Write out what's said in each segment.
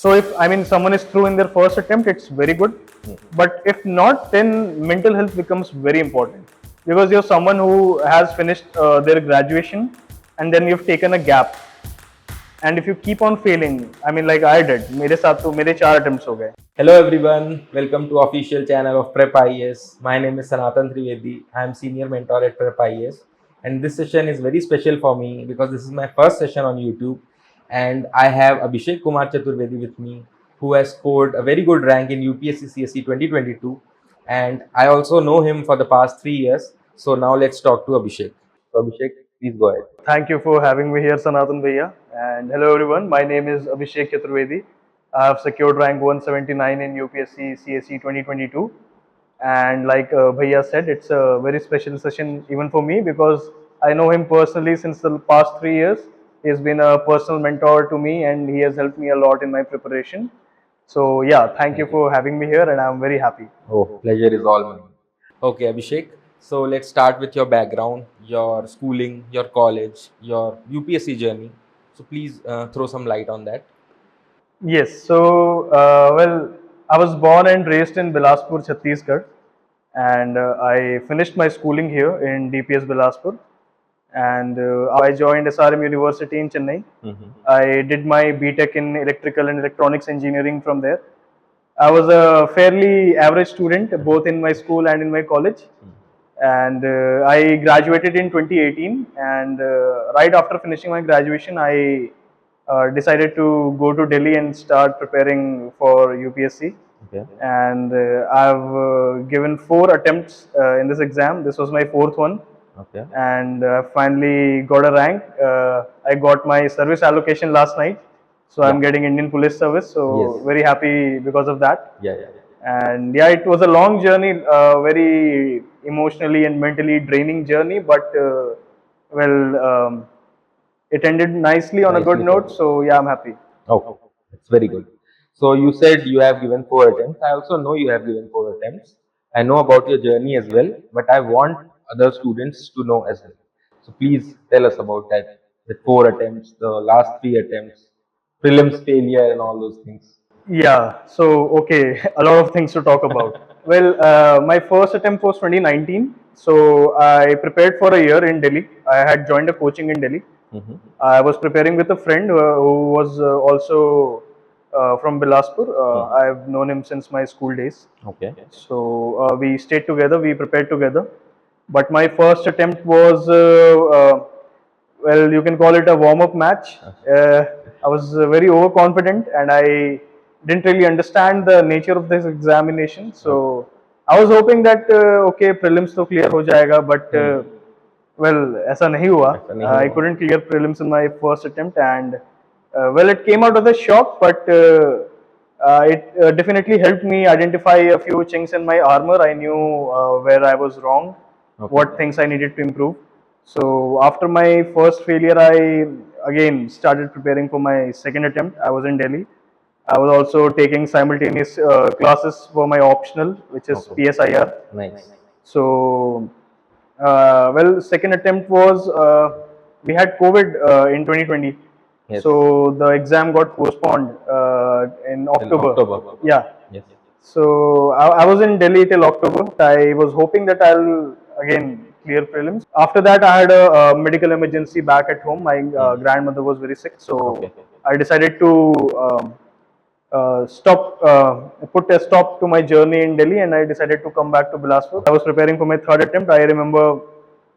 So if I mean someone is through in their first attempt, it's very good. But if not, then mental health becomes very important, because you're someone who has finished their graduation and then you've taken a gap. And if you keep on failing, I mean like I did, मेरे साथ तो मेरे 4 attempts हो गए. Hello everyone, welcome to official channel of Prep IAS. My name is Sanatan Trivedi. I am senior mentor at Prep IAS, and this session is very special for me because this is my first session on YouTube, and I have Abhishek Kumar Chaturvedi with me, who has scored a very good rank in UPSC CSE 2022, and I also know him for the past 3 years. So now let's talk to Abhishek. So Abhishek, please go ahead. Thank you for having me here, Sanatan Bhaiya. And hello everyone, my name is Abhishek Chaturvedi. I have secured rank 179 in UPSC CSE 2022. And like Bhaiya said, it's a very special session even for me, because I know him personally since the past 3 years. He has been a personal mentor to me and he has helped me a lot in my preparation. So yeah, thank you for having me here and I'm very happy. Oh, pleasure is all mine. Okay, Abhishek. So let's start with your background, your schooling, your college, your UPSC journey. So please throw some light on that. Yes, so well, I was born and raised in Bilaspur, Chhattisgarh, and I finished my schooling here in DPS Bilaspur, and I joined SRM University in Chennai. I did my BTech in Electrical and Electronics Engineering from there. I was a fairly average student both in my school and in my college, and I graduated in 2018. And right after finishing my graduation, I decided to go to Delhi and start preparing for UPSC. Okay. And I've given 4 attempts in this exam. This was my 4th one. Okay. And finally got a rank. I got my service allocation last night, so I'm getting Indian Police Service. So Yes. very happy because of that. Yeah, yeah. And yeah, it was a long journey, very emotionally and mentally draining journey, but well, it ended nicely on a good Nicely note. said. So yeah, I'm happy. Oh, that's very good. So you said you have given 4 attempts. I also know you have given 4 attempts. I know about your journey as well, but I want other students to know as well. So please tell us about that. The 4 attempts, the last 3 attempts, prelims failure, and all those things. Yeah, so okay, a lot of things to talk about. Well, my first attempt was 2019. So I prepared for a year in Delhi. I had joined a coaching in Delhi. I was preparing with a friend who was also from Bilaspur. I've known him since my school days. Okay. So we stayed together, we prepared together. But my first attempt was, well, you can call it a warm up match. I was very overconfident and I didn't really understand the nature of this examination. So I was hoping that, okay, prelims to clear ho jayega, but well, ऐसा नहीं हुआ. I couldn't clear prelims in my first attempt, and well, it came out of the shock, but it definitely helped me identify a few chinks in my armor. I knew where I was wrong, what things I needed to improve. So after my first failure, I again started preparing for my second attempt. I was in Delhi. I was also taking simultaneous classes for my optional, which is PSIR. Nice. So, well, second attempt was we had COVID in 2020. Yes. So the exam got postponed in October. October. Yeah. Yes. So I was in Delhi till October. I was hoping that I'll again clear prelims. After that, I had a medical emergency back at home. My grandmother was very sick, so I decided to put a stop to my journey in Delhi, and I decided to come back to Bilaspur. I was preparing for my third attempt. I remember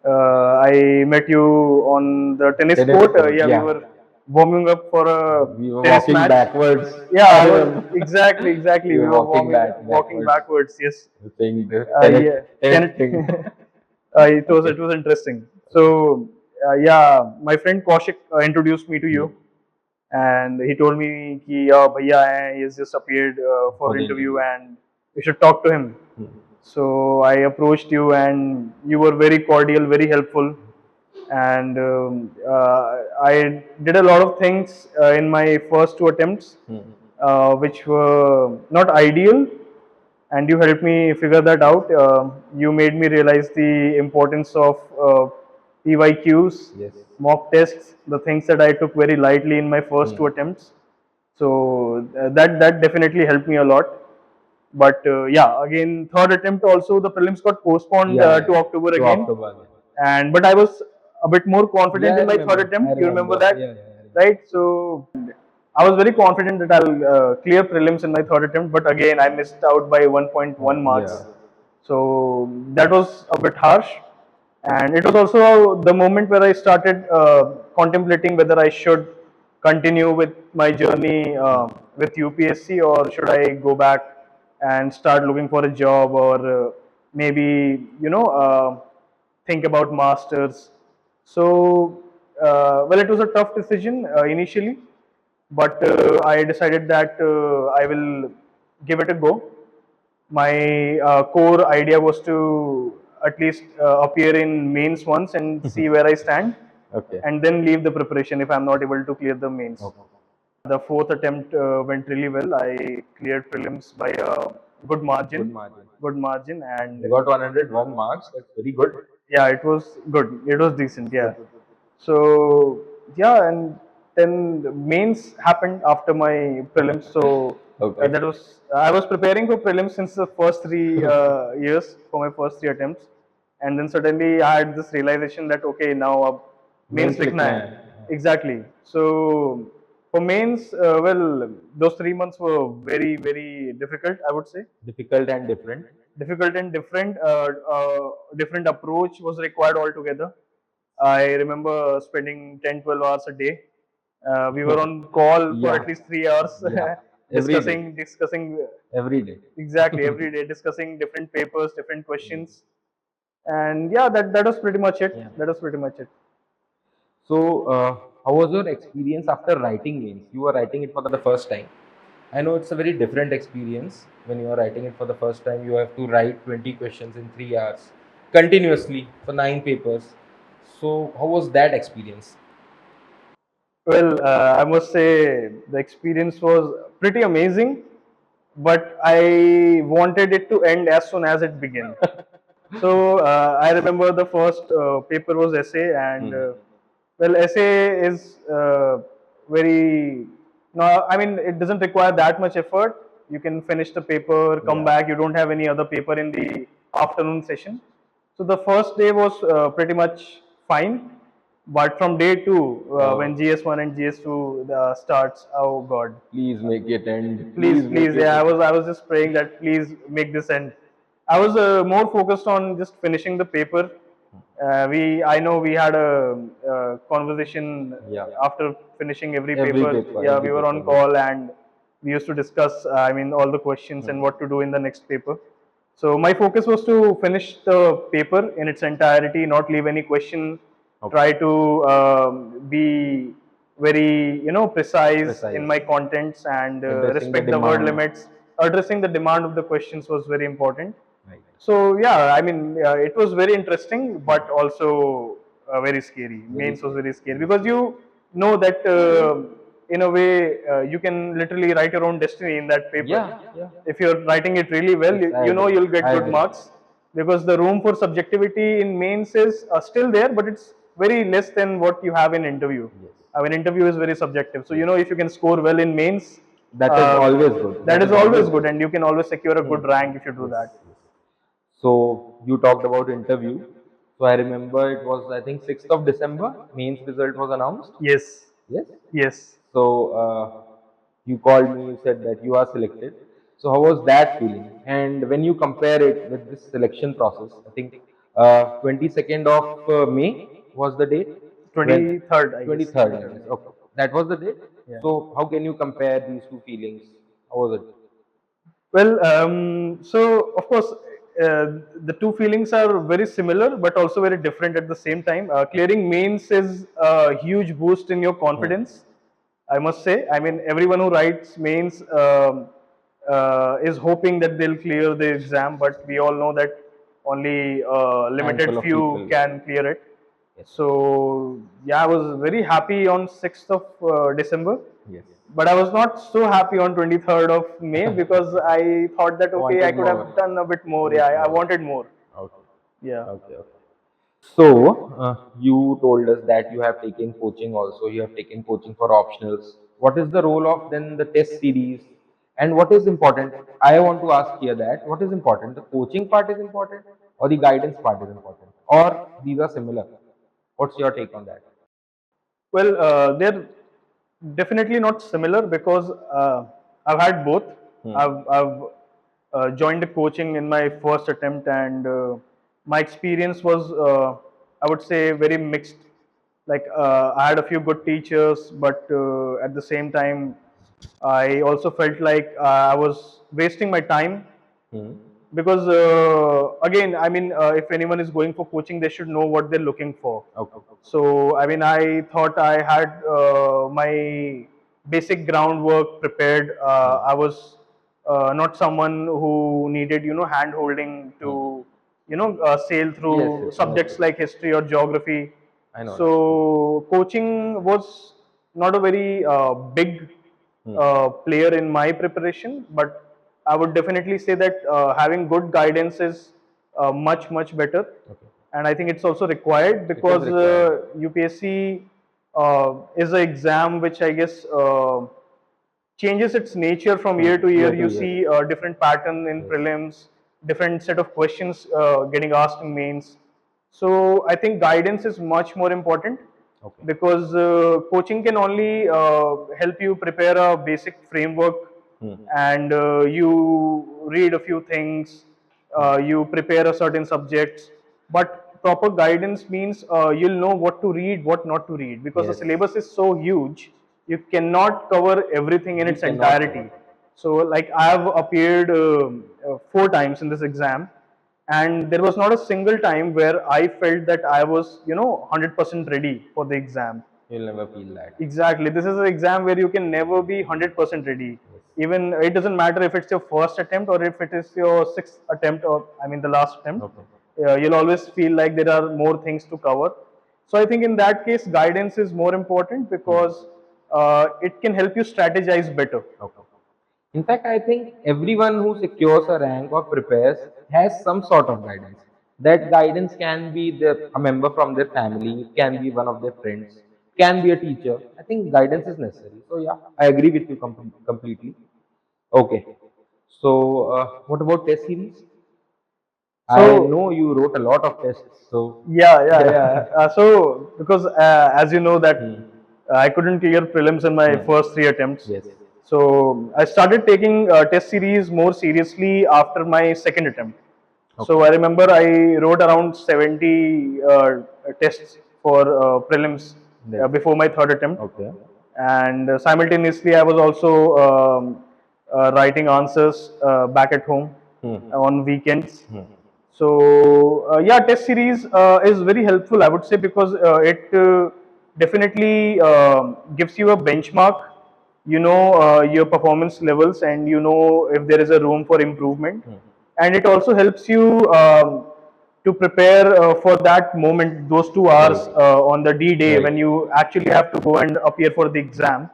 I met you on the tennis court. Yeah, we were warming up for a We were tennis walking match. backwards. Yeah, exactly. We We were were walking walking backwards. Yes. Saying the Yeah. tenet thing. It was interesting. So yeah, my friend Kaushik introduced me to you, and he told me कि भैया है, he has just appeared for the interview and you should talk to him. So I approached you and you were very cordial, very helpful, and I did a lot of things in my first 2 attempts which were not ideal, and you helped me figure that out. You made me realize the importance of PYQs, Yes. mock tests, the things that I took very lightly in my first 2 attempts. So that definitely helped me a lot. But yeah, again, third attempt also the prelims got postponed Yeah, to October to again, October. and but I was a bit more Yeah, confident I in my third remember. I attempt. You remember remember. Yeah, that, yeah, I remember. right? So I was very confident that I'll clear prelims in my third attempt, but again I missed out by 1.1 Yeah. marks. So that was a bit harsh, and it was also the moment where I started contemplating whether I should continue with my journey with UPSC, or should I go back and start looking for a job, or maybe think about masters. So well, it was a tough decision initially, but I decided that I will give it a go. My core idea was to at least appear in mains once and see where I stand, Okay. and then leave the preparation if I'm not able to clear the mains. Okay. The fourth attempt went really well. I cleared prelims by a good Good margin, margin. and You got 101 marks. That's very good. yeah, it was good. It was decent. Good. Yeah. So yeah, and then the mains happened after my prelims. So Okay. that was I was preparing for prelims since the first 3 years for my first 3 attempts, and then suddenly I had this realization that okay, now mains Mains likhna लिखना hai. है. Exactly. So for mains, well, those 3 months were very difficult, I would say. Difficult and different. Difficult and different. Different approach was required altogether. I remember spending 10-12 hours a day. We were on call for at Yeah. least 3 hours, Yeah. Every day. discussing Every day. exactly every day, discussing different papers, different questions, and yeah, that was pretty much it. Yeah. That was pretty much it. So, how was your experience after writing mains? You were writing it for the first time. I know it's a very different experience when you are writing it for the first time. You have to write 20 questions in 3 hours continuously for 9 papers. So, how was that experience? Well, I must say the experience was pretty amazing, but I wanted it to end as soon as it began. So I remember the first paper was essay, and Hmm. well, essay is very no. I mean, it doesn't require that much effort. You can finish the paper, come Yeah. back. You don't have any other paper in the afternoon session. So the first day was pretty much fine, but from day two, when Oh, GS1 and GS2 starts, oh God, please make it end. please, Please make please, it yeah, end. I was just praying that please make this end. I was more focused on just finishing the paper. I know we had a, conversation Yeah. after finishing every Every paper. paper, Yeah, every we were paper. on call and we used to discuss, I mean, all the questions and Hmm. what to do in the next paper. So my focus was to finish the paper in its entirety, not leave any question, Okay. try to be very precise in Precise. my contents, and Addressing the respect the word demand. limits. Addressing the demand of the questions was very important. Right. So yeah, I mean, it was very interesting, but also very scary. Very Mains was scary. very scary Very because scary. you know that in a way you can literally write your own destiny in that paper. Yeah, yeah. If you're writing it really well, Yes, I you know agree. you'll get I good agree. marks, because the room for subjectivity in mains is still there, but it's very less than what you have in interview. Yes. I mean, interview is very subjective. So Yes. if you can score well in mains, That is always good. that That is is always always good, good. and you can always secure a Hmm. good rank if you do Yes. that. Yes. So you talked about interview. So I remember it was I think 6th of December. Mains result was announced. Yes, Yes. yes. So you called me. You said that you are selected. So how was that feeling? And when you compare it with this selection process, I think 22nd of May was the date when 23rd, I guess. 23rd, I guess. Okay, that was the date. Yeah. So how can you compare these two feelings? How was it? Well, so of course, the two feelings are very similar, but also very different at the same time. Clearing mains is a huge boost in your Hmm. confidence, I must say. I mean, everyone who writes mains is hoping that they'll clear the exam, but we all know that only a limited Handful of few people. can clear it. Yes. So yeah, I was very happy on 6th of December, Yes. but I was not so happy on 23rd of May, because I thought that okay, I Wanted could more. have done a bit A more. Yeah, bit I more. wanted more. Okay. Yeah. Okay. Okay. So, you told us that you have taken coaching also, you have taken coaching for optionals. What is the role of then the test series and what is important? I want to ask here that what is important? The coaching part is important or the guidance part is important or these are similar? What's your take on that? Well, they're definitely not similar because I've had both. Hmm. I've joined the coaching in my first attempt, and my experience was, I would say, very mixed. Like I had a few good teachers, but at the same time, I also felt like I was wasting my time Hmm. because again, I mean, if anyone is going for coaching, they should know what they're looking for. Okay. So I mean, I thought I had my basic groundwork prepared. Hmm. I was not someone who needed, hand holding Hmm. to, sail Yes, through yes, subjects like history or geography. I know that. So coaching was not a very big Hmm. player in my preparation, but I would definitely say that having good guidance is much better, Okay. and I think it's also required It is because required. UPSC is an exam which I guess changes its nature from Hmm. year to Year year. to You year. see a different pattern in Yes. prelims, different set of questions getting asked in mains. So I think guidance is much more important Okay. because coaching can only help you prepare a basic framework, Hmm. and you read a few things, Hmm. you prepare a certain subjects, but proper guidance means you'll know what to read, what not to read, because the Yes. syllabus is so huge, you cannot cover everything in We its cannot cover. entirety. So, like, I have appeared 4 times in this exam, and there was not a single time where I felt that I was, 100% ready for the exam. You'll never feel that. Exactly. This is an exam where you can never be 100% ready. Yes. Even it doesn't matter if it's your first attempt or if it is your sixth attempt, or I mean the last attempt. Okay. You'll always feel like there are more things to cover. So I think in that case, guidance is more important Hmm. because it can help you strategize better. Okay. In fact, I think everyone who secures a rank or prepares has some sort of guidance. That guidance can be a member from their family, it can be one of their friends, can be a teacher. I think guidance is necessary. So yeah, I agree with you completely. Okay. So what about test series? I So know you wrote a lot of tests. So yeah. yeah. So because as you know that Hmm. I couldn't clear prelims in my Hmm. first 3 attempts, Yes. so I started taking test series more seriously after my second attempt. So Okay. I remember I wrote around 70 tests for prelims That's before my third attempt, okay. and simultaneously I was also writing answers back at home Hmm. on weekends. Hmm. So yeah, test series is very helpful, I would say, because it definitely gives you a benchmark. You know your performance levels, and you know if there is a room for improvement, Hmm. and it also helps you to prepare for that moment, those 2 hours Right. on the D day Right. when you actually have to go and appear for the exam.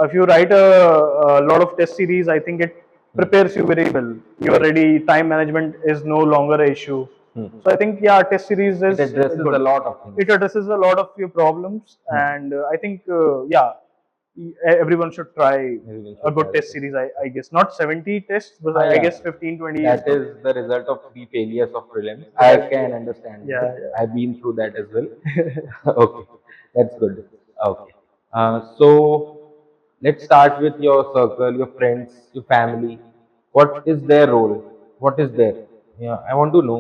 If you write a lot of test series, I think it Hmm. prepares you very well. You're Right. ready. Time management is no longer an issue. Hmm. So I think yeah, test series It is addresses a good. lot of things. It addresses a lot of your problems, Hmm. and I think yeah, everyone should try Everyone a should try good the test test. series. I guess not 70 tests, but I Yeah, guess 15, 20 is that good. is the result of three failures of prelims. I Exactly. can understand that. Yeah, I've yeah. been through that as well. Okay, that's good. Okay. So let's start with your circle, your friends, your family. What is their role? What is there? Yeah, I want to know.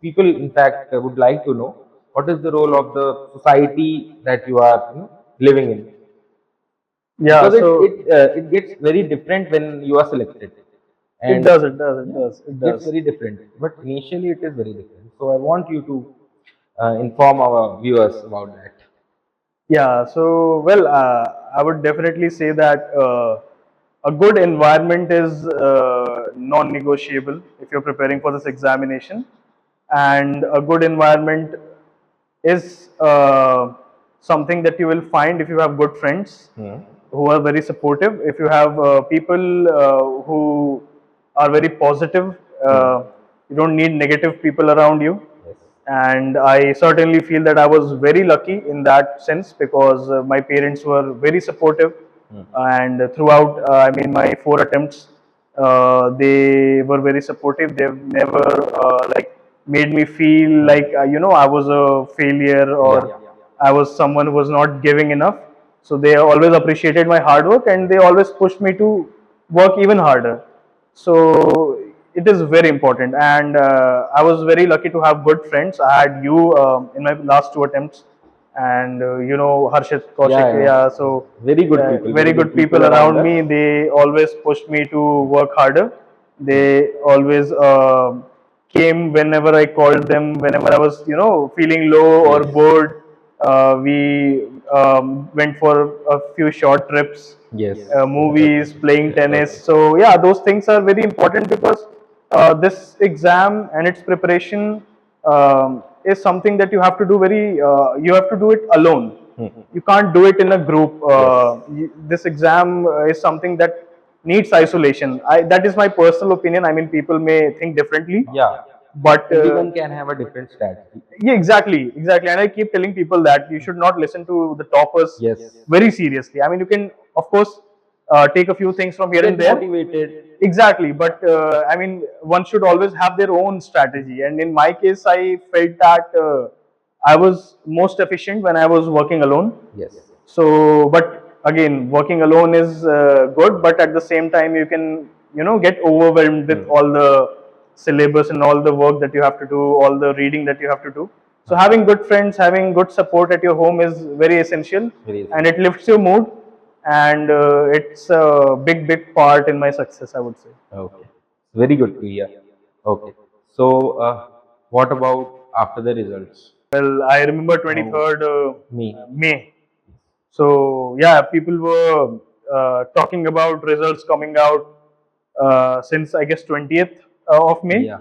People, in fact, would like to know what is the role of the society that you are, living in, Yeah. because So it gets very different when you are selected, it and does. It does. It yeah, does. It it gets does. very different. But initially, it is very different. So I want you to inform our viewers about that. Yeah, so well, I would definitely say that a good environment is non-negotiable if you're preparing for this examination, and a good environment is something that you will find if you have good friends Hmm. who are very supportive. If you have people who are very positive, Hmm. you don't need negative people around you, Yes. and I certainly feel that I was very lucky in that sense because my parents were very supportive, and throughout, I mean, my four attempts, they were very supportive. They've never like made me feel like I was a failure Yeah. or I was someone who was not giving enough. So they always appreciated my hard work and they always pushed me to work even harder. So it is very important, and I was very lucky to have good friends. I had you in my last two attempts, and Harshit, Yeah, Kaushik, I know. yeah. So Very good people, very good people around around us. me. They always pushed me to work harder. They always came whenever I called them. Whenever I was feeling low or Yes. bored, we went for a few short trips, Yes. movies, playing tennis. Okay. So yeah, those things are very important because this exam and its preparation is something that you have to do you have to do it alone. You can't do it in a group. This exam is something that needs isolation. That is my personal opinion. I mean, people may think differently, Yeah. but Everyone can have a different strategy. yeah, exactly. And I keep telling people that you should not listen to the toppers Yes. very seriously. I mean, you can, of course, take a few things from here and Get there. motivated. Exactly, but I mean, one should always have their own strategy. And in my case, I felt that I was most efficient when I was working alone. Yes. So, but again, working alone is good, but at the same time, you can, get overwhelmed with all the syllabus and all the work that you have to do, all the reading that you have to do. So, having good friends, having good support at your home is very essential, Very and it lifts your mood, and it's a big part in my success, I would say. Okay. Very good to hear. Okay. So, what about after the results? Well, I remember How 23rd me? May. So yeah, people were talking about results coming out since I guess 20th of May, Yeah.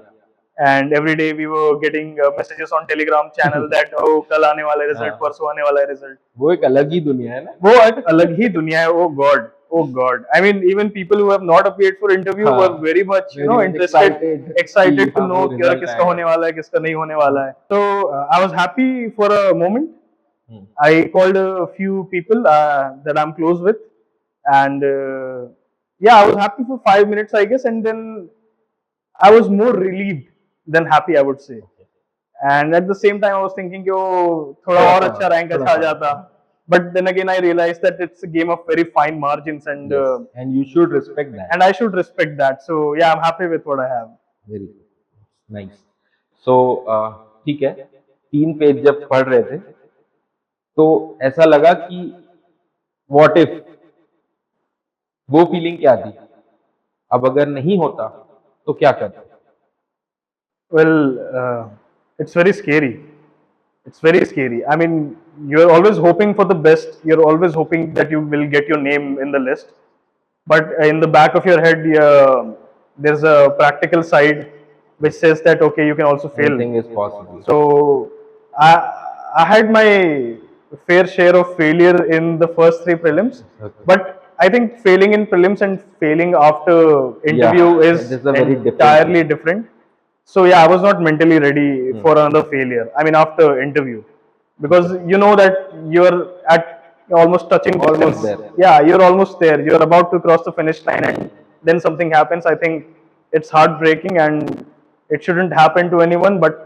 and every day we were getting messages on Telegram channel that oh कल आने वाला है result, हाँ, परसों आने वाला है result. वो एक अलग ही दुनिया है ना. वो एक अलग ही दुनिया है. Oh God, oh God. I mean, even people who have not appeared for interview were हाँ, very much very much interested, कि excited to हाँ know वो कि यार result किसका आएगा. होने वाला है, किसका नहीं होने वाला है. So I was happy for a moment. Hmm. I called a few people that I'm close with, and yeah, I was happy for 5 minutes, I guess, and then I was more relieved than happy, I would say. And at the same time, I was thinking, yo, thoda थोड़ा और सा, अच्छा rank थोड़ा अच्छा आ सा. जाता. But then again, I realized that it's a game of very fine margins, and Yes. And you should respect that. I should respect that. So yeah, I'm happy with what I have. Very good. Nice. So, ठीक है. 3 page जब पढ़ रहे थे, तो ऐसा लगा कि व्हाट इफ, वो फीलिंग क्या थी? अब अगर नहीं होता तो क्या करते? Well, it's very scary. It's very scary. I mean, you're always hoping for the best. You're always hoping that you will get your name in the list. But in the back of your head, there's a practical side which says that okay, you can also fail. Anything is possible. So I I had my fair share of failure in the first three prelims, Okay. but I think failing in prelims and failing after interview is that is a very different entirely thing. different. So yeah, I was not mentally ready for another failure. I mean, after interview, because you know that you're at almost touching Almost distance. there. Yeah, you're almost there. You're about to cross the finish line, and then something happens. I think it's heartbreaking, and it shouldn't happen to anyone. But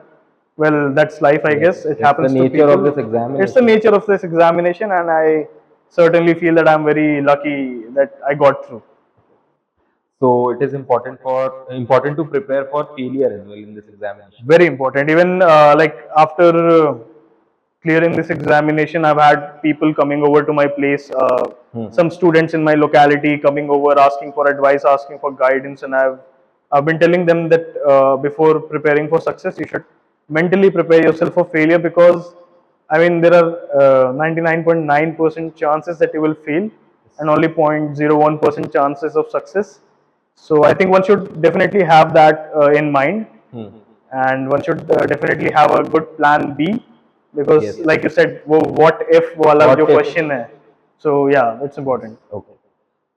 well, that's life, I guess. It It's happens the to nature people. of this examination. It's the nature of this examination, and I certainly feel that I'm very lucky that I got through. So it is important to prepare for failure as well in this examination. Very important. Even like after clearing this examination, I've had people coming over to my place. Some students in my locality coming over, asking for advice, asking for guidance, and I've been telling them that before preparing for success, you should mentally prepare yourself for failure, because I mean there are 99.9% chances that you will fail, and only 0.01% chances of success. So I think one should definitely have that in mind, and one should definitely have a good plan B, because Yes. like you said, वो what if वाला What जो if? question है. So yeah, it's important. Okay.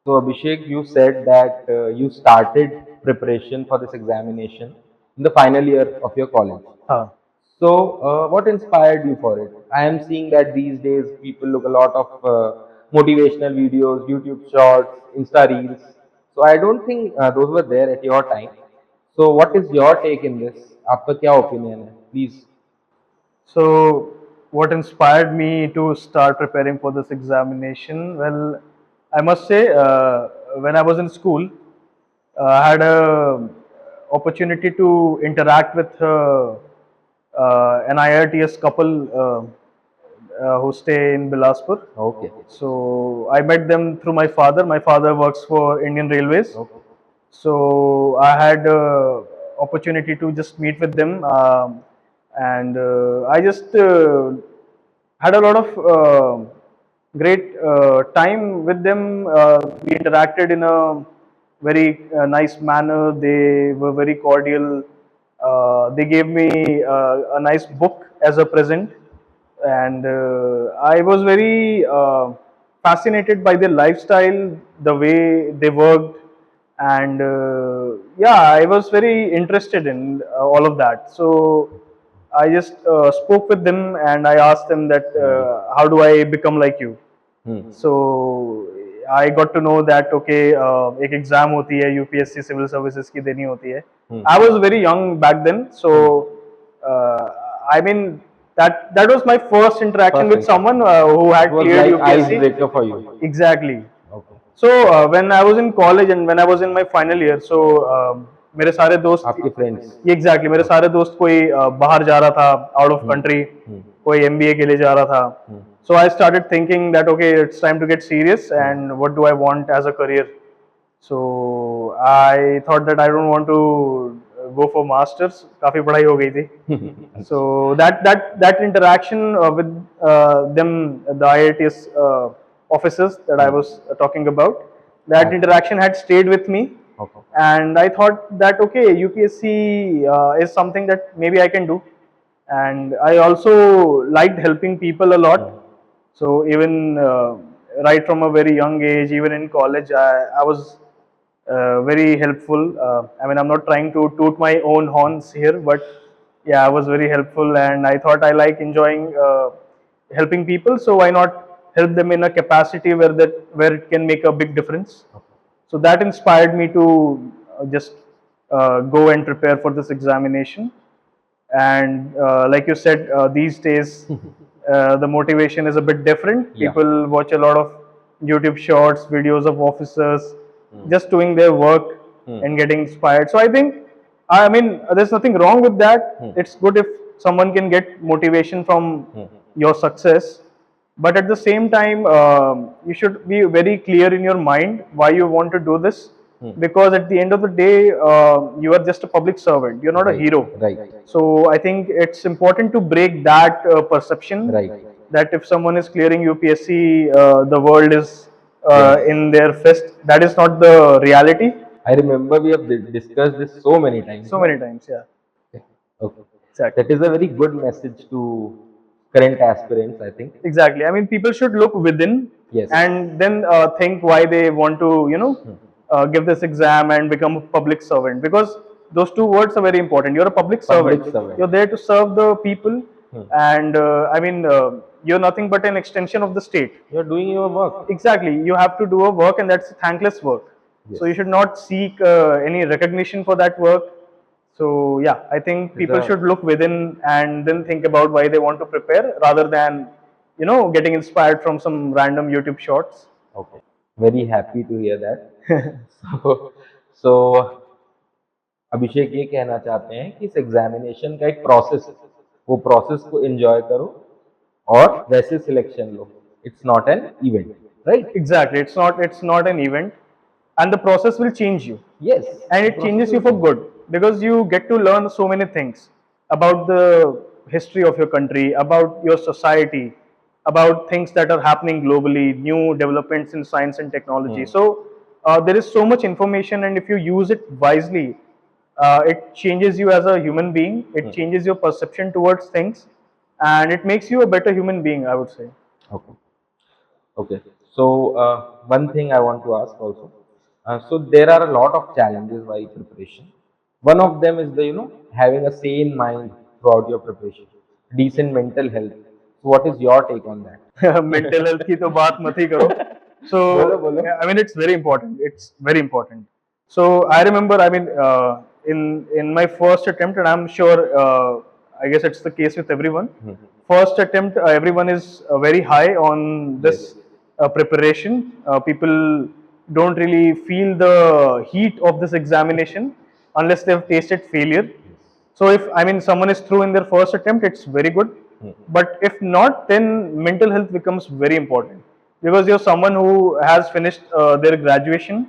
So Abhishek, you said that you started preparation for this examination in the final year of your college. हाँ. So, what inspired you for it? I am seeing that these days people look a lot of motivational videos, YouTube shorts, Insta reels. So, I don't think those were there at your time. So, what is your take in this? आपका क्या opinion है? Please. So, what inspired me to start preparing for this examination? Well, I must say, when I was in school, I had a opportunity to interact with an IITS couple who stay in Bilaspur. Okay. So I met them through my father. My father works for Indian Railways. Okay. So I had opportunity to just meet with them, and I just had a lot of great time with them. We interacted in a very nice manner. They were very cordial. They gave me a nice book as a present, and I was very fascinated by their lifestyle, the way they worked, and yeah, I was very interested in all of that. So I just spoke with them and I asked them that how do I become like you? Hmm. So I got to know that okay, एक exam होती है UPSC civil services की देनी होती है. I was very young back then, so I mean that was my first interaction First with someone who It had was cleared like UPSC. icebreaker for you. Exactly. Okay. So when I was in college and when I was in my final year, so मेरे सारे दोस्त आपके friends. Exactly मेरे सारे दोस्त कोई बाहर जा रहा था आउट ऑफ कंट्री, कोई एमबीए के लिए जा रहा था. So I started thinking that okay, it's time to get serious and what do I want as a career. So I thought that I don't want to go for masters. काफी पढ़ाई हो गई थी. So that interaction with them, the IITS officers that I was talking about, that interaction had stayed with me. Okay. And I thought that okay, UPSC is something that maybe I can do, and I also liked helping people a lot. So even right from a very young age, even in college, I was very helpful. I mean, I'm not trying to toot my own horns here, but yeah, I was very helpful, and I thought I like enjoying helping people. So why not help them in a capacity where it can make a big difference? So that inspired me to just go and prepare for this examination. And like you said, these days the motivation is a bit different. Yeah. People watch a lot of YouTube shorts, videos of officers just doing their work and getting inspired. So I think, I mean, there's nothing wrong with that. It's good if someone can get motivation from your success, but at the same time, you should be very clear in your mind why you want to do this. Because at the end of the day, you are just a public servant. You're not a hero. Right. So I think it's important to break that perception. Right. That if someone is clearing UPSC, the world is in their fist. That is not the reality. I remember we have discussed this so many times. So many times, yeah. Okay. Exactly. That is a very good message to current aspirants, I think. Exactly. I mean, people should look within. Yes. And then think why they want to, give this exam and become a public servant. Because those two words are very important. You're a public servant. servant. You're there to serve the people. And I mean, you're nothing but an extension of the state. You're doing your work. Exactly. You have to do a work, and that's thankless work. Yes. So you should not seek any recognition for that work. So yeah, I think people should look within and then think about why they want to prepare rather than, getting inspired from some random YouTube shorts. Okay. Very happy to hear that. so अभिषेक ये कहना चाहते हैं कि इस examination का एक process है, वो प्रोसेस को एंजॉय करो और वैसे selection low. It's not an event, right? Exactly. It's not an event, and the process will change you. Yes. And it changes you for good because you get to learn so many things about the history of your country, about your society, about things that are happening globally, new developments in science and technology. So there is so much information, and if you use it wisely, it changes you as a human being. It changes your perception towards things, and it makes you a better human being, I would say. Okay. Okay. So one thing I want to ask also. So there are a lot of challenges while preparation. One of them is the having a sane mind throughout your preparation? Decent mental health. So what is your take on that? Mental health की तो बात मत ही करो. So बोलो बोलो. I mean it's very important. It's very important. So I remember, I mean, in my first attempt, and I'm sure, I guess it's the case with everyone. First attempt, everyone is very high on this Yes. preparation. People don't really feel the heat of this examination unless they've tasted failure. So if, I mean, someone is through in their first attempt, it's very good. But if not, then mental health becomes very important, because you're someone who has finished their graduation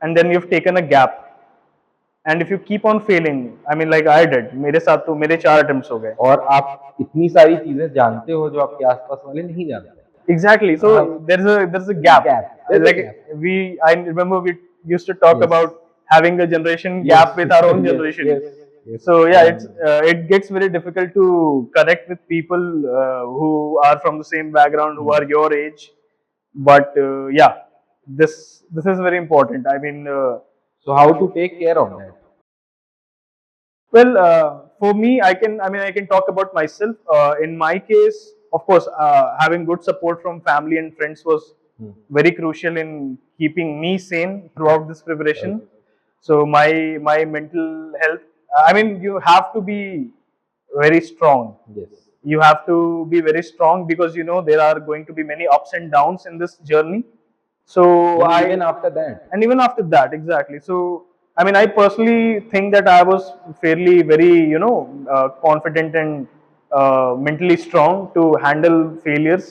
and then you've taken a gap. And if you keep on failing, I mean, like I did, मेरे साथ तो मेरे 4 attempts हो गए. और आप इतनी सारी चीजें जानते हो जो आपके आसपास वाले नहीं जानते. Exactly. So there's a gap. There's a Like gap. I remember we used to talk Yes. about having a generation Yes. gap with our own Yes, generation. yes, yes. So yeah, it gets very difficult to connect with people who are from the same background, who are your age. But yeah, this is very important. I mean, So how to take care of that? well, for me, I can talk about myself. In my case, of course, having good support from family and friends was very crucial in keeping me sane throughout this preparation. So my mental health, I mean, you have to be very strong. Yes. You have to be very strong, because you know there are going to be many ups and downs in this journey. So And even after that. and even after that, exactly. So I mean, I personally think that I was fairly very, confident and mentally strong to handle failures.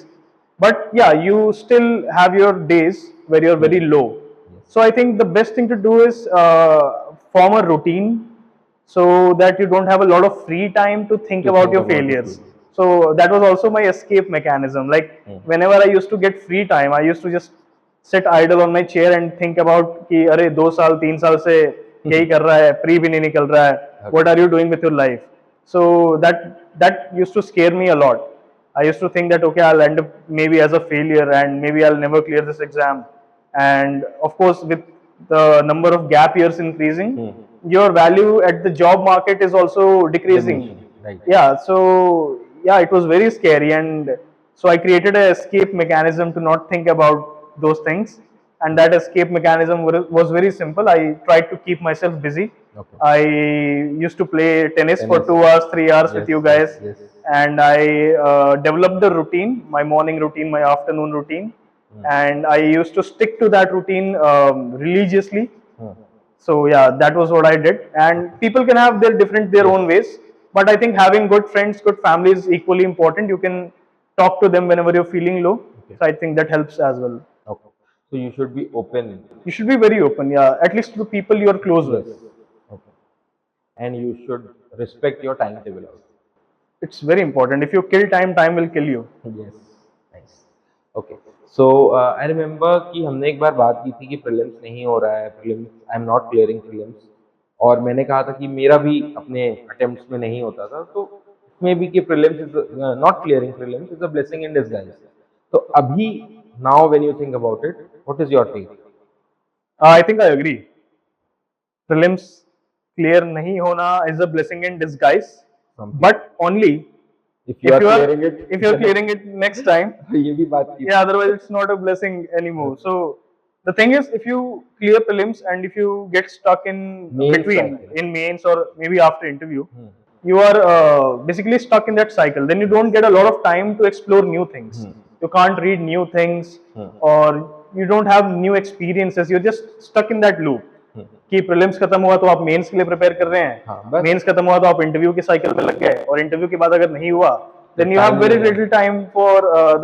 But yeah, you still have your days where you're very low. So I think the best thing to do is form a routine, so that you don't have a lot of free time to think about your failures. So that was also my escape mechanism. Like whenever I used to get free time, I used to just sit idle on my chair and think about कि अरे 2 साल 3 साल से यही कर रहा है, pre भी नहीं निकल रहा है, what are you doing with your life? So that used to scare me a lot. I used to think that okay, I'll end up maybe as a failure and maybe I'll never clear this exam. And of course, with the number of gap years increasing, your value at the job market is also decreasing. Right. Yeah, so yeah, it was very scary, and so I created an escape mechanism to not think about those things. And that escape mechanism was very simple. I tried to keep myself busy. Okay. I used to play tennis for 2 hours, 3 hours with Yes, you guys, yes. and I developed a routine, my morning routine, my afternoon routine, and I used to stick to that routine religiously. So yeah, that was what I did. And people can have their own ways, but I think having good friends, good family is equally important. You can talk to them whenever you're feeling low. So I think that helps as well. Okay. So you should be open. You should be very open, yeah, at least to the people you're close with. Okay. And you should respect your timetable also. It's very important. If you kill time, time will kill you. Yes. Nice. Okay. So I remember कि हमने एक बार बात की थी कि prelims नहीं हो रहा है, prelims I am not clearing prelims, और मैंने कहा था कि मेरा भी अपने attempts में नहीं होता था, तो इसमें भी कि prelims is not clearing prelims is a blessing in disguise. तो अभी now when you think about it, what is your take? I think I agree. Prelims clear nahi hona is a blessing in disguise, but only if you are clearing it, if you're clearing it next time. ये भी बात की. Yeah, otherwise it's not a blessing anymore. So the thing is, if you clear prelims and if you get stuck in Mains between cycle. in mains or maybe after interview, you are basically stuck in that cycle. Then you don't get a lot of time to explore new things. You can't read new things, or you don't have new experiences. You're just stuck in that loop. कि prelims खत्म हुआ तो आप mains के लिए prepare कर रहे हैं, मेंस खत्म हुआ तो आप इंटरव्यू की साइकिल पे लग गए, और इंटरव्यू के बाद अगर नहीं हुआ, then you have very little time for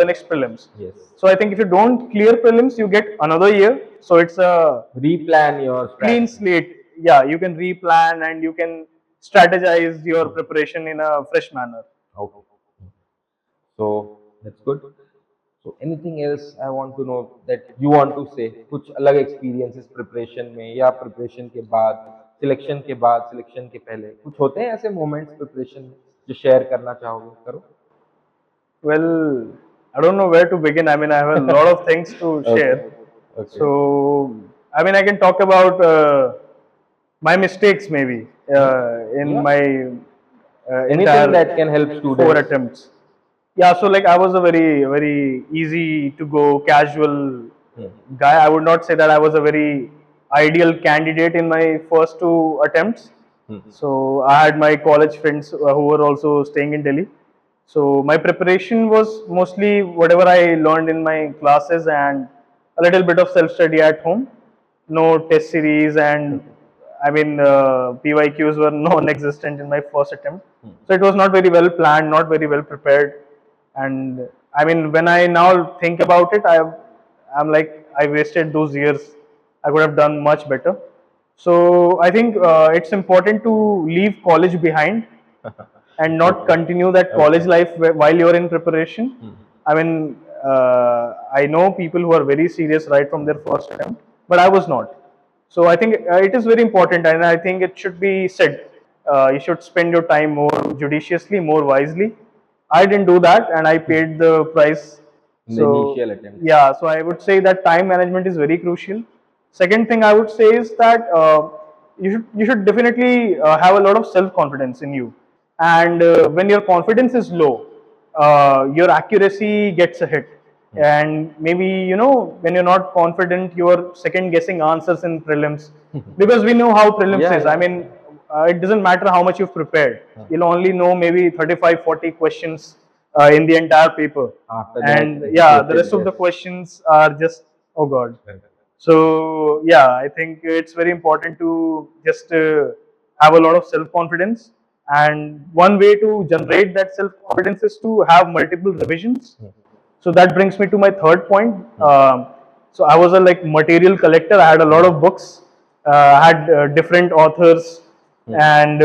the next prelims. Yes. So I think if you don't clear prelims, you get another year. So it's a replan your clean slate. Yeah, you can replan and you can strategize your preparation in a fresh manner. Okay. So that's good. So anything else I want to know that you want to say? कुछ अलग experiences preparation में या preparation के बाद, selection के बाद, selection के पहले कुछ होते हैं ऐसे moments preparation में जो share करना चाहोगे? करो. Well, I don't know where to begin. I mean, I have a lot of things to share. Okay. So, I mean, I can talk about my mistakes maybe in my Anything entire that can help 4 students. attempts. Yeah, so like I was a very easy to go casual Hmm. guy. I would not say that I was a very ideal candidate in my first 2 attempts. Hmm. So I had my college friends who were also staying in Delhi. So my preparation was mostly whatever I learned in my classes and a little bit of self study at home. No test series, and I mean PYQs were non-existent in my first attempt. So it was not very well planned, not very well prepared, and I mean when I now think about it, I'm like I wasted those years. I could have done much better. So I think it's important to leave college behind and not Okay. continue that college Okay. life while you're in preparation. Hmm. I mean, I know people who are very serious right from their first attempt, but I was not. So I think it is very important, and I think it should be said. You should spend your time more judiciously, more wisely. I didn't do that, and I paid the price. In the So initial attempts. yeah, so I would say that time management is very crucial. Second thing I would say is that you should definitely have a lot of self confidence in you, and when your confidence is low, your accuracy gets a hit, and maybe when you're not confident, you're second guessing answers in prelims, because we know how prelims Yeah, is. I yeah. mean, it doesn't matter how much you've prepared, you'll only know maybe 35, 40 questions in the entire paper, After that, and yeah, the educated rest of the guess. questions are just, oh god. So yeah, I think it's very important to just have a lot of self confidence, and one way to generate that self confidence is to have multiple revisions. So that brings me to my third point. So I was a like material collector. I had a lot of books. I had different authors and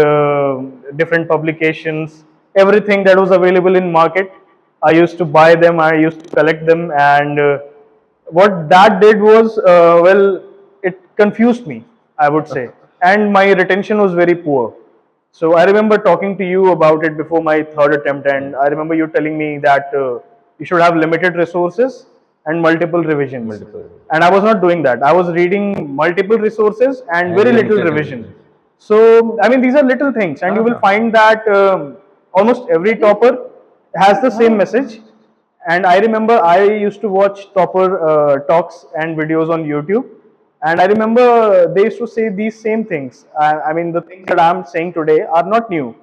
different publications. Everything that was available in market, I used to buy them. I used to collect them, and what that did was, well, it confused me, I would say, and my retention was very poor. So I remember talking to you about it before my third attempt, and I remember you telling me that you should have limited resources and multiple revisions. Multiple. And I was not doing that. I was reading multiple resources and And very little limited revision. revisions. So I mean, these are little things, and you will Uh-huh. find that almost every topper has the same message. And I remember I used to watch topper talks and videos on YouTube, and I remember they used to say these same things. I mean, the things that I'm saying today are not new,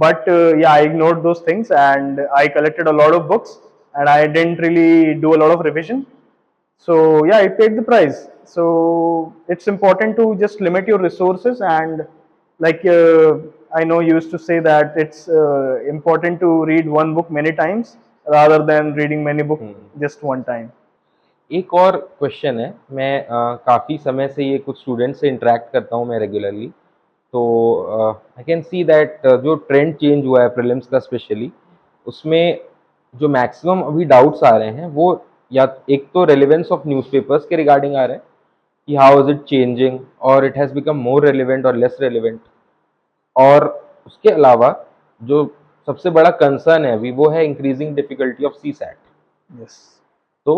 but yeah, I ignored those things, and I collected a lot of books, and I didn't really do a lot of revision. So yeah, I paid the price. So it's important to just limit your resources, and like I know you used to say that it's important to read one book many times rather than reading many books just one time. एक और question है, मैं काफ़ी समय से ये कुछ student से इंटरेक्ट करता हूँ मैं रेगुलरली, तो आई कैन सी दैट जो ट्रेंड चेंज हुआ है प्रीलिम्स का स्पेशली, उसमें जो मैक्सिमम अभी डाउट्स आ रहे हैं वो या एक तो रेलेवेंस ऑफ न्यूज़पेपर्स के रिगार्डिंग आ रहे हैं कि हाउ इज इट चेंजिंग और it has become more relevant और लेस रेलिवेंट, और उसके अलावा जो सबसे बड़ा कंसर्न है अभी वो है increasing difficulty of C SAT. Yes. So,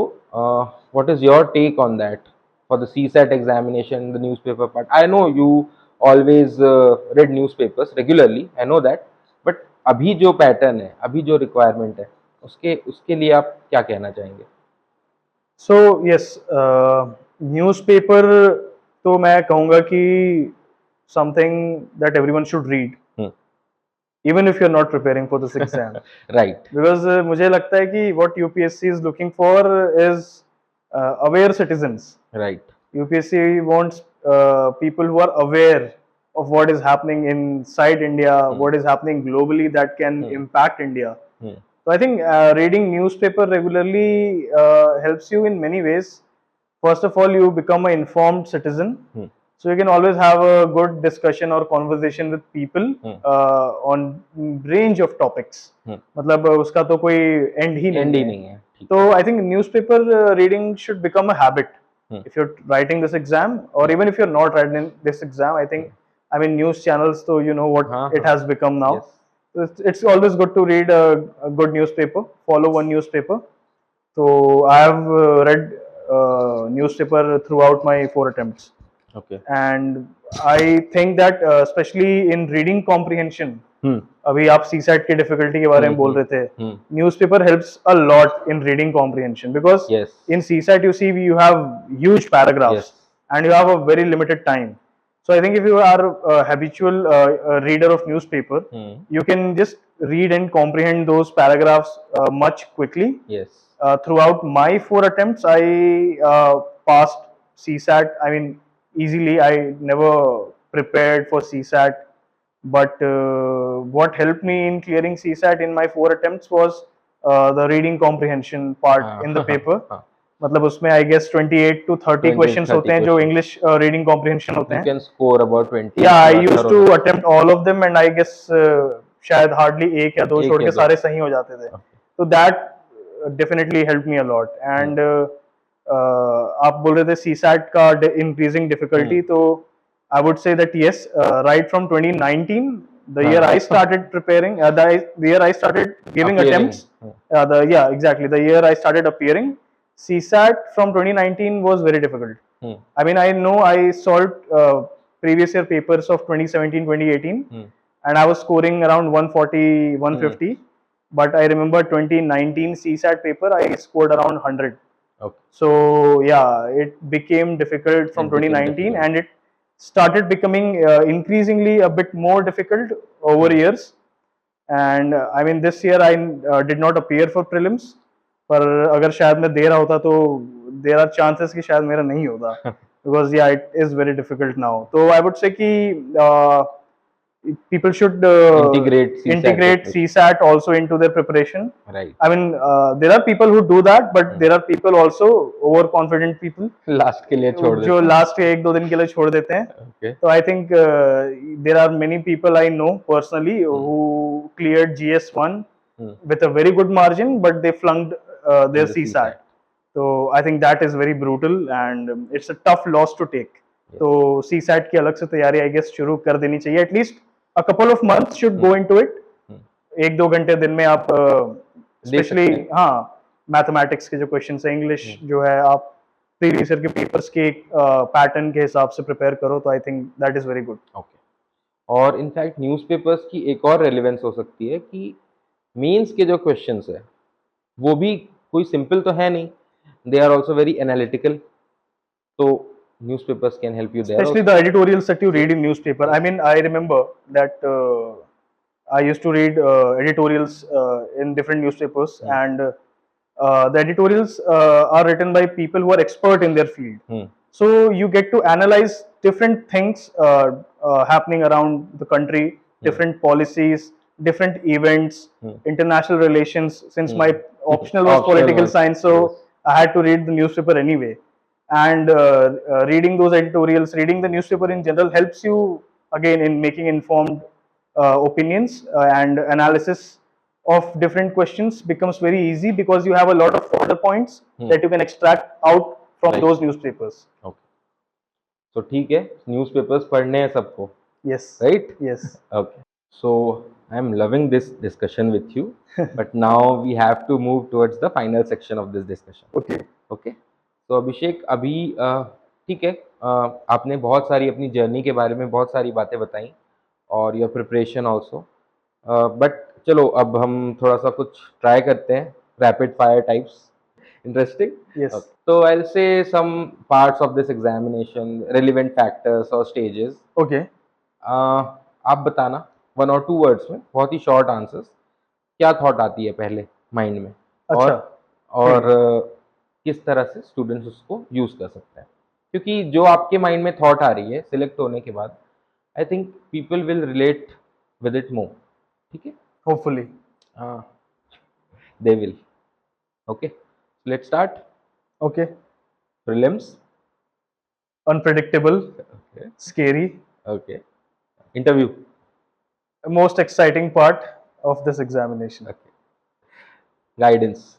what is your take on that for the CSAT examination, the newspaper part? I know you always read newspapers regularly, I know that, but अभी जो pattern है, अभी जो requirement है, उसके उसके लिए आप क्या कहना चाहेंगे? So yes, newspaper तो मैं कहूँगा कि something that everyone should read, even if you're not preparing for this exam. Right. Because मुझे लगता है कि what UPSC is looking for is aware citizens. Right. UPSC wants people who are aware of what is happening inside India, what is happening globally that can impact India. So I think reading newspaper regularly helps you in many ways. First of all, you become an informed citizen. So you can always have a good discussion or conversation with people on range of topics. मतलब उसका तो कोई end ही End ही नहीं नहीं है. है. ठीक So I think newspaper reading should become a habit. If you're writing this exam, or even if you're not writing this exam, I think, I mean, news channels, so you know what it has become now. Yes. So it's always good to read a good newspaper, follow one newspaper. So I have read newspaper throughout my 4 attempts. Okay. And I think that especially in reading comprehension, Hmm. अभी आप CSAT की difficulty के बारे में बोल रहे थे, Hmm. newspaper helps a lot in reading comprehension because Yes. in CSAT you see you have huge paragraphs Yes. and you have a very limited time. So I think if you are a habitual reader of newspaper, Hmm. you can just read and comprehend those paragraphs much quickly. Yes. Throughout my 4 attempts, I passed CSAT. I mean, easily. I never prepared for CSAT, but what helped me in clearing CSAT in my 4 attempts was the reading comprehension part in the paper. हाँ. मतलब उसमें I guess 28 to 30 28 questions 30 होते हैं जो questions. English reading comprehension होते You हैं. can score about 20. Yeah, I या used to attempt all of them and I guess शायद hardly एक या दो एक छोड़ या के दो. सारे सही हो जाते थे. So that definitely helped me a lot. And आप बोल रहे थे CSAT का increasing difficulty, तो I would say that yes, right from 2019, the year I started preparing, the year I started giving Appearing. attempts, exactly, the year I started appearing, CSAT from 2019 was very difficult. I mean, I know I solved previous year papers of 2017, 2018, and I was scoring around 140, 150. But I remember 2019 CSAT paper, I scored around 100. Okay. So yeah, it became difficult from It became 2019, difficult. and it started becoming increasingly a bit more difficult over years. And I mean, this year I did not appear for prelims. पर अगर शायद मैं दे रहा होता तो there are chances कि शायद मेरा नहीं होता, because yeah, it is very difficult now. So I would say कि people should integrate CSAT also into their preparation. Right. I mean, there are people who do that, but there are people also overconfident people Last के लिए छोड़ जो देते last के 1-2 दिन के लिए छोड़ देते हैं. Okay. So I think there are many people I know personally who cleared GS1 with a very good margin, but they flunked their The CSAT. So I think that is very brutal and it's a tough loss to take. तो CSAT की अलग से तैयारी I guess शुरू कर देनी चाहिए. At least a couple of months should go into it. 1-2 घंटे दिन में आप स्पेशली हाँ मैथमेटिक्स के जो क्वेश्चंस है, इंग्लिश जो है, आप प्रीवियस ईयर के पेपर्स के पैटर्न के हिसाब से प्रिपेयर करो, तो I think that is very good. Okay. और इनफैक्ट न्यूज़पेपर्स की एक और रेलेवेंस हो सकती है कि मेंस के जो क्वेश्चंस है वो भी कोई सिंपल तो है नहीं, they are also very analytical. तो newspapers can help you there. Especially the editorials that you read in newspaper. I mean, I remember that I used to read editorials in different newspapers, and the editorials are written by people who are expert in their field. So you get to analyze different things happening around the country, different policies, different events, international relations. Since my optional was political science, so I had to read the newspaper anyway. And reading those editorials, reading the newspaper in general helps you again in making informed opinions, and analysis of different questions becomes very easy because you have a lot of fodder points that you can extract out from those newspapers. Okay. So ठीक है, newspapers पढ़ने हैं सबको. Yes. Right? Yes. Okay. So I'm loving this discussion with you, but now we have to move towards the final section of this discussion. Okay. Okay. तो अभिषेक अभी ठीक है, आपने बहुत सारी अपनी जर्नी के बारे में बहुत सारी बातें बताई और योर प्रिपरेशन ऑल्सो, बट चलो अब हम थोड़ा सा कुछ ट्राई करते हैं, rapid fire types. Interesting. Yes. तो I will say some parts of this examination, relevant factors और स्टेजेस. Okay. आप बताना 1 or 2 वर्ड्स में, बहुत ही शॉर्ट आंसर्स, क्या थॉट आती है पहले माइंड में. अच्छा. और किस तरह से स्टूडेंट्स उसको यूज कर सकते हैं, क्योंकि जो आपके माइंड में थॉट आ रही है सिलेक्ट होने के बाद, I think people will relate with it more. ठीक है, Hopefully. They will. Okay, let's start. Okay. Prelims. Unpredictable. Okay. Scary. Okay. Interview. Most exciting part of this examination. Okay. Guidance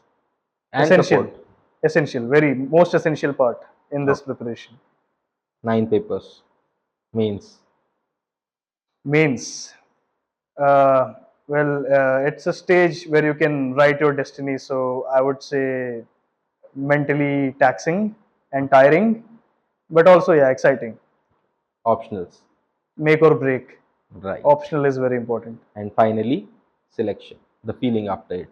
and Essential. support. Essential. Very most essential part in this preparation. 9 papers. Mains. Mains. Well, it's a stage where you can write your destiny. So I would say mentally taxing and tiring, but also yeah, exciting. Optionals. make or break. Right. Optional is very important. And finally, selection. The feeling after it.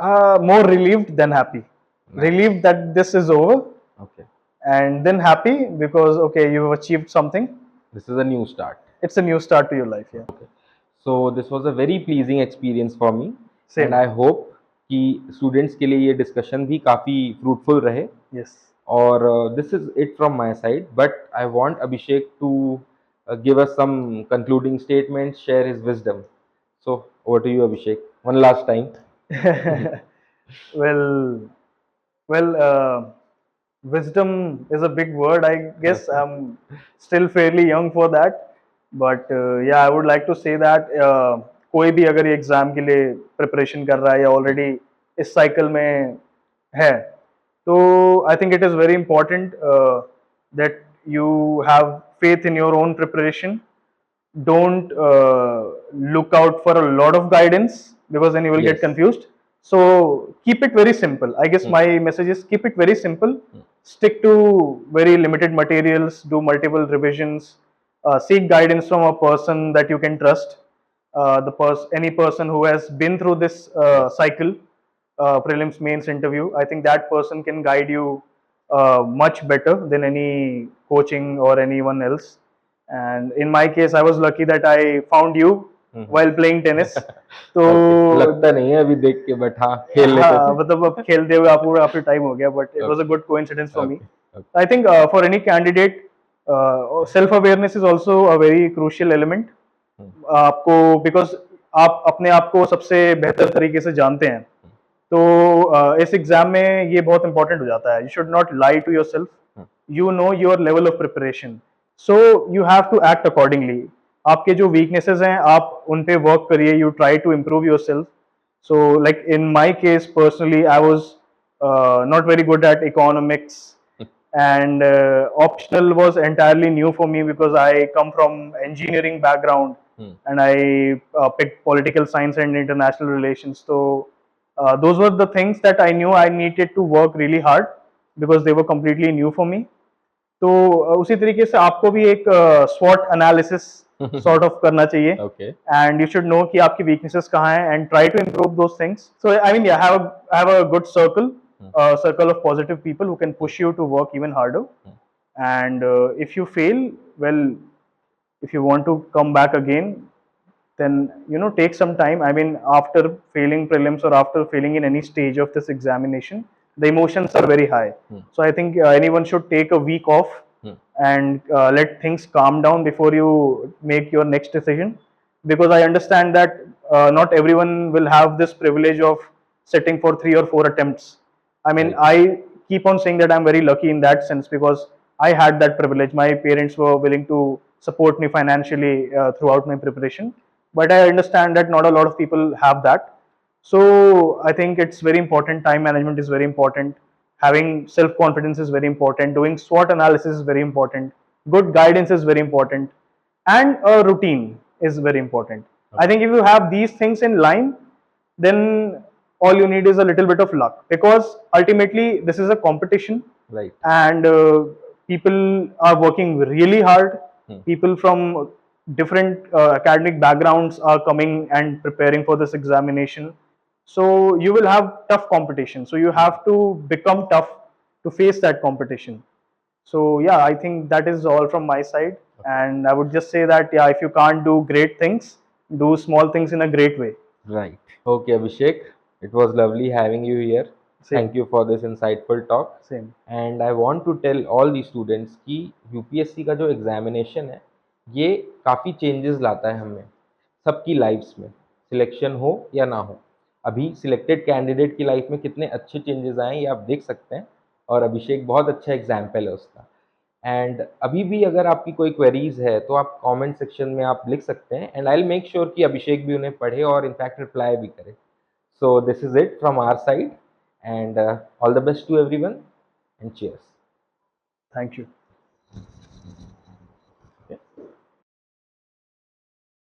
More relieved than happy. Nice. Relieved that this is over, Okay. and then happy because okay, you've achieved something. This is a new start. It's a new start to your life. Yeah. So this was a very pleasing experience for me. Same. And I hope कि students के लिए ये discussion भी काफ़ी fruitful रहे. Yes. Or this is it from my side, but I want Abhishek to give us some concluding statements, share his wisdom. So over to you, Abhishek, one last time. well, wisdom is a big word. I guess I'm still fairly young for that, but yeah, I would like to say that कोई भी अगर ये exam के लिए preparation कर रहा है या ऑलरेडी इस साइकिल में है, तो I think it is very important that you have faith in your own preparation. Don't look out for a lot of guidance because then you will get Yes. confused. So keep it very simple. I guess my message is keep it very simple. Stick to very limited materials, do multiple revisions, seek guidance from a person that you can trust. Any person who has been through this cycle, prelims, mains, interview, I think that person can guide you much better than any coaching or anyone else. And in my case, I was lucky that I found you while playing tennis. तो लगता नहीं है अभी देख के, but हाँ खेल लेते हाँ, थे. मतलब अब खेलते हुए आपको टाइम हो गया, but it was a good coincidence for me. Okay. I think for any candidate, self awareness is also a very crucial element. आपको because आप अपने आप को सबसे बेहतर तरीके से जानते हैं, तो इस एग्जाम में ये बहुत इंपॉर्टेंट हो जाता है. You should not lie to yourself. You know your level of preparation, so you have to act accordingly. आपके जो वीकनेसेस हैं आप उन पे वर्क करिए. You try to improve yourself. So like in my case personally, I was not very good at economics, and optional was entirely new for me because I come from engineering background, and I picked political science and international relations. So those were the things that I knew I needed to work really hard because they were completely new for me. तो उसी तरीके से आपको भी एक SWOT analysis sort of करना चाहिए. Okay. And you should know कि आपकी वीकनेसेस कहाँ हैं and try to improve those things. So I mean have a good circle of positive people who can push you to work even harder. And if you fail, well, if you want to come back again, then take some time. I mean, after failing prelims or after failing in any stage of this examination, the emotions are very high. So I think anyone should take a week off and let things calm down before you make your next decision, because I understand that not everyone will have this privilege of sitting for 3 or 4 attempts. I mean, I keep on saying that I'm very lucky in that sense because I had that privilege. My parents were willing to support me financially throughout my preparation, but I understand that not a lot of people have that. So I think it's very important. Time management is very important. Having self confidence is very important. Doing SWOT analysis is very important. Good guidance is very important, and a routine is very important. I think if you have these things in line, then all you need is a little bit of luck, because ultimately this is a competition. Right. And people are working really hard. People from different academic backgrounds are coming and preparing for this examination. So you will have tough competition. So you have to become tough to face that competition. So yeah, I think that is all from my side. And I would just say that yeah, if you can't do great things, do small things in a great way. Right. Okay, Abhishek. It was lovely having you here. Same. Thank you for this insightful talk. Same. And I want to tell all the students कि UPSC का जो examination है ये काफ़ी changes लाता है हमें सबकी लाइफ्स में, सिलेक्शन हो या ना हो. अभी सिलेक्टेड कैंडिडेट की लाइफ में कितने अच्छे चेंजेस आए ये आप देख सकते हैं, और अभिषेक बहुत अच्छा एग्जाम्पल है उसका. एंड अभी भी अगर आपकी कोई क्वेरीज है तो आप कमेंट सेक्शन में आप लिख सकते हैं, and I will make sure कि अभिषेक भी उन्हें पढ़े और इनफैक्ट रिप्लाई भी करे. So this is it from our side, and all the best to everyone, and cheers. Thank you.